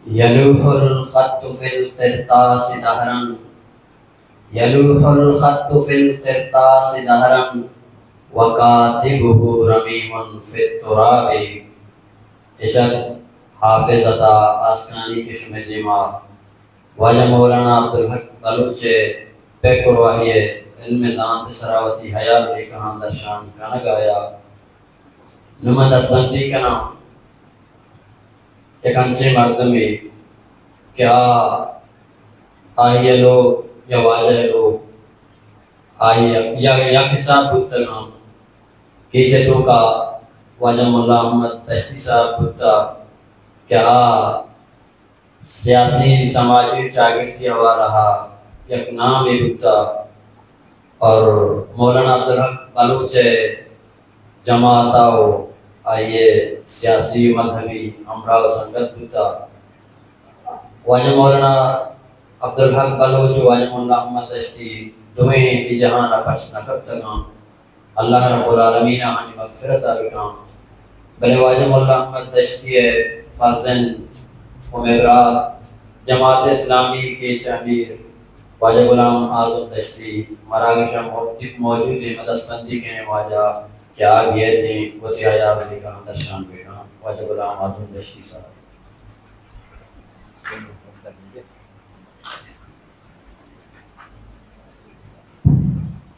يلوح الخط في القرطاس دهرا يلوح الخط في القرطاس دهرا وكاتبه رميم في التراب. عشق حافظ عطا آسکانی کشم جما واجہ مولانا عبدالحق بلوچ پیکرواہی علم زانت سراوتی حیال بھی کہاں درشان کنگ آیا نمہ دستبندی کنا ایک انچے مردمی کیا آئیے لوگ یا واجہ لوگ آئیے یا حساب بودتا کیچے تو کا واجہ مولا محمد تشتی صاحب بودتا کیا سیاسی سماجی چاگرتی ہوا رہا یک نام ہی بودتا اور مولانا عبدالحق بلوچ جماعتاو آئیے سیاسی مذہبی امراء سنگت بودتا واجہ مولانا عبدالحق بلوچ واجہ مولا محمد تشتی دوئیں ہی جہانا پچ نکب تگاں اللہ رب العالمین آنی مغفرت آبکاں بلے واجہ مولا محمد تشتی فرزن امیرات جماعت اسلامی کے چامیر واجہ غلام اعظم تشتی مراکشہ موجود مدستبندی کے واجہ کیا آگئے تھیں وزی آیا بلی کا درشان بینا واجہ غلام اعظم تشتی صاحب.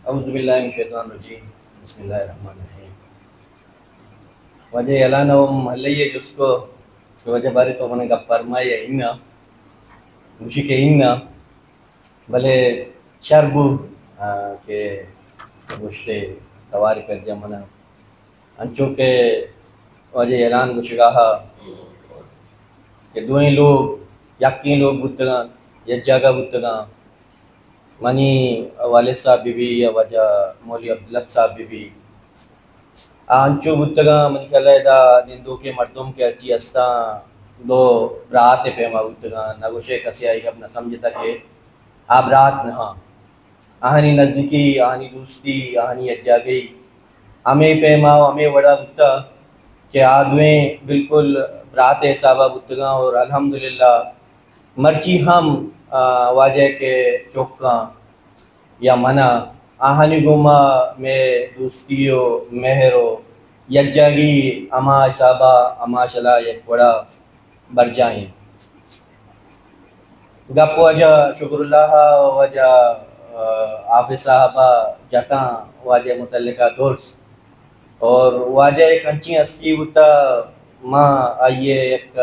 اعوذ باللہ من الشیطان الرجیم بسم اللہ الرحمن الرحیم. وجہ اعلان و محلیہ جس کو وجہ بارے تو ہونے کا فرمایا انہا مشک انہا بلے شربو کہ گوشتے تواری پر جمعنا انچوں کے وجہ اعلان گوشگاہا کہ دوئیں لوگ یقین لوگ بودتگاں یک جاگہ بودتگاں منی والد صاحب بھی یا وجہ مولی عبدالحق صاحب بھی انچو بودتگاں منی کھلائے دا نندو کے مردم کے ارچی ہستاں دو برات پیما بودتگاں نگوشے کسی آئی گب نہ سمجھتا کہ آپ رات نہاں آہنی نزدیکی آہنی دوستی آہنی اجاگئی ہمیں پیما ہمیں وڑا بودتا کہ آدویں بالکل برات حسابہ بودتگاں اور الحمدللہ مرچی ہم واجہ کے چوکاں یا منع آہنی گوما میں دوستیو مہرو یجاگی اما حسابہ اما شلا یک وڑا بر جائیں. گپ واجہ شکر اللہ واجہ حافظ صاحبہ جتاں واجہ متعلقہ درس اور واجہ ایک انچی ہستی ہوتا ماں آئیے ایک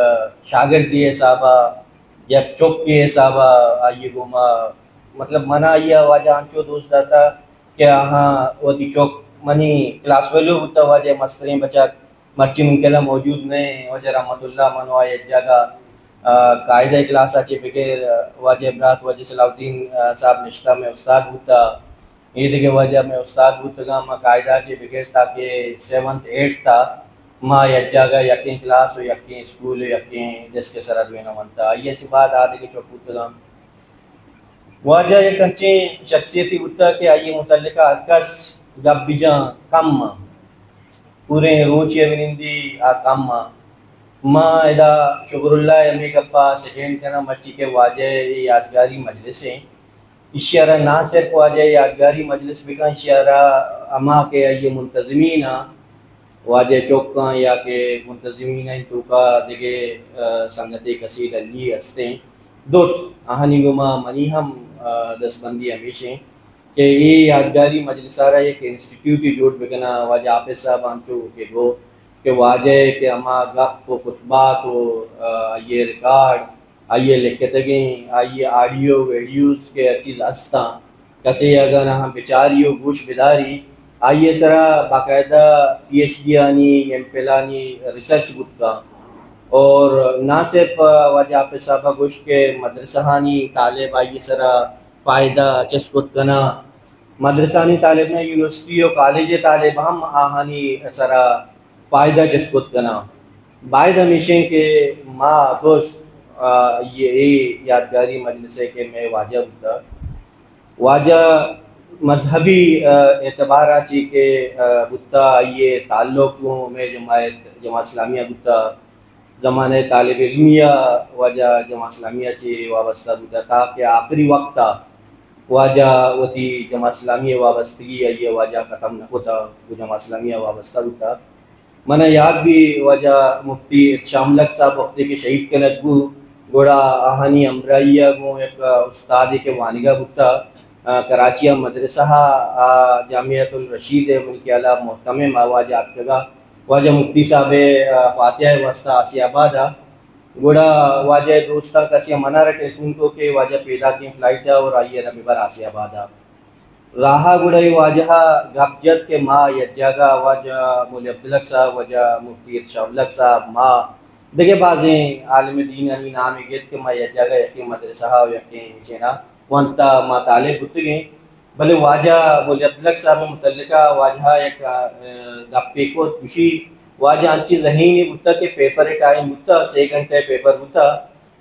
شاگردی صاحبہ یک چوک کے صاحبہ آئیے گوما مطلب منع آئیے واجہ انچو دوست رہتا کہ ہاں وہی چوک منی کلاس ویلو ہوتا واجہ مسترین بچہ مرچی منکلہ موجود نہیں واجہ رحمت اللہ منو آئے جگہ قائدہ کلاس آچے بغیر واجہ برات واجہ صلاح الدین صاحب نشتہ میں استاد ہوتا یہ دیکھے واجہ میں استاد ہوتا میں قائدہ آچے بغیر تاکہ 7th 8th تھا ماں یک جگہ یقین کلاس ہو یقین اسکول ہو یقین جس کے سرد ہوئے نہ منتا یہ اچھی بات آدھے کے چوک ہوتا واجہ ایک انچی شخصیتی ہوتا کہ آئیے متعلقہ ہرکس گب بجاں کم پورے روچی ونندی کم ماں ادا شکر اللہ امی گپا سیکنڈ کنا مرچی کے واجہ یادگاری مجلس ہیں اشارہ نہ صرف واجہ یادگاری مجلس بکا اشارہ اما کے یہ منتظمین واجہ چوکاں یا کہ منتظمین ہیں تو کا دیکھے سنگتی کثیر علی ہستے ہیں دوست آہنی گما منی ہم دستبندی ہمیشہ ہیں کہ یہ یادگاری مجلس آ رہا ہے کہ انسٹیٹیوٹی جوڑ بکنا واجہ حافظ صاحب آنچو کے گو کہ واجہ کہ اما گپ و خطبات و یہ ریکارڈ آئیے لکھتگیں آئیے آڈیو ویڈیوز کے چیز ہستاں کسی اگر ہم بیچاریو گوش بداری آئیے سرا باقاعدہ پی ایچ ڈی آنی ایم پیل آنی ریسرچ بود کا اور نہ صرف واجہ حافظ صاحبہ گوشت کے مدرسہانی طالب آئیے سرا فائدہ چسکت کنا مدرسانی طالب نے یونیورسٹی و کالج طالب ہم آہانی سرا فائدہ چسکت کنا باید ہمیشہ کہ ماں دوست یہ یادگاری مجلس ہے کہ میں واجہ ہوتا واجہ مذہبی اعتبارہ چی کہ بتا یہ تعلق میں جماعت اسلامیہ بتا زمانۂ طالب علمیہ واجہ جماعت اسلامیہ چی وابستہ بوتا تاکہ آخری وقت واجہ وتی جماعت اسلامیہ وابستگی یہ واجہ ختم نہ ہوتا وہ جماعت اسلامیہ وابستہ ہوتا. منہ یاد بھی واجہ مفتی احتشام لک صاحب وقتی کے شہید کنک بو گوڑا آہانی امرائیہ گو ایک استاد کے وانگہ بکتا کراچیہ مدرسہ جامعۃ الرشید ملکی اعلیٰ محتمم واجہ کگا واجہ مفتی صاحب فاتحہ وسطہ آسی آباد گوڑا واجہ دوستہ کسی منارہ ٹیلیفون کو کہ واجہ پیدا کی فلائٹ اور آئیے ربی بر آسی آباد راہا گوڑائی واجہ گپ جد کے ماں یجاگا واجہ مولی عبدالحق صاحب واجہ مفتی احتشام لک صاحب ماں دیکھے بازیں عالم دین انی نام گیت کے ماں یجاگا یقین مدرسہ و یقین چینا وانتا ماں طالب بتگیں بلے واجہ مولی عبدالحق صاحب متعلقہ واجہ ایک گپے کو کشی واجہ انچی ذہینی بتا کہ پیپر ٹائم بتا 6 گھنٹے پیپر بتا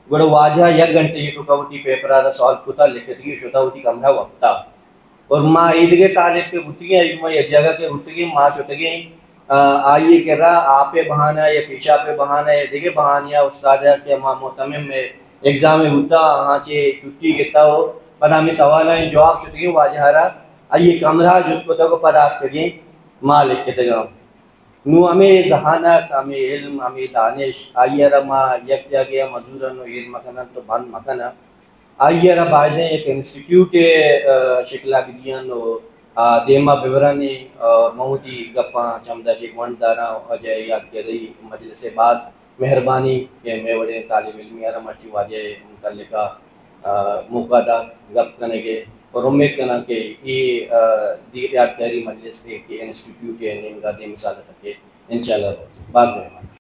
گوڑا واجہ 1 گھنٹے یہ ٹکا ہوتی پیپر آدھا سوال کتا لکھتی شدہ ہوتی کمرہ وقتا اور ماں عیدگے طالب پہ بتگیں ایک ماں یہ جگہ کے بتگیں ماں شدگیں آئیے کہ رہا آپ پہ بہانا یا پیشہ پہ بہانا یا دیگے بہانیاں استادہ کہ ماں محتمم میں ایگزام بتا ہاں چے چھٹی گتا ہو پدا ہمیں سوالیں جواب شدگیں واجہ رہا آئیے کمرہ جس کو تک پدات کگیں ماں لکھ کے تگاں نو ہمیں ذہانت ہمیں علم ہمیں دانش آئیے رہا ماں یک جگہ مزورن و علم مکنن تو بند مکنن آئیے رہا باعدیں ایک انسٹیٹیوٹ شکلہ بدیان و دیما بیورانی اور موتی گپاں چمدہ چیک ونڈ دارا وجہ یاد کر رہی مجلس باز مہربانی کہ میں وڑے طالب علمی رہا مرچی واجہ متعلقہ موقع دا گپ کرنے گے اور امید کرنا کہ یہ یادگاری مجلس کے انسٹیٹیوٹ ہے نمگا دے مثال تک انشاءاللہ بعض مہمان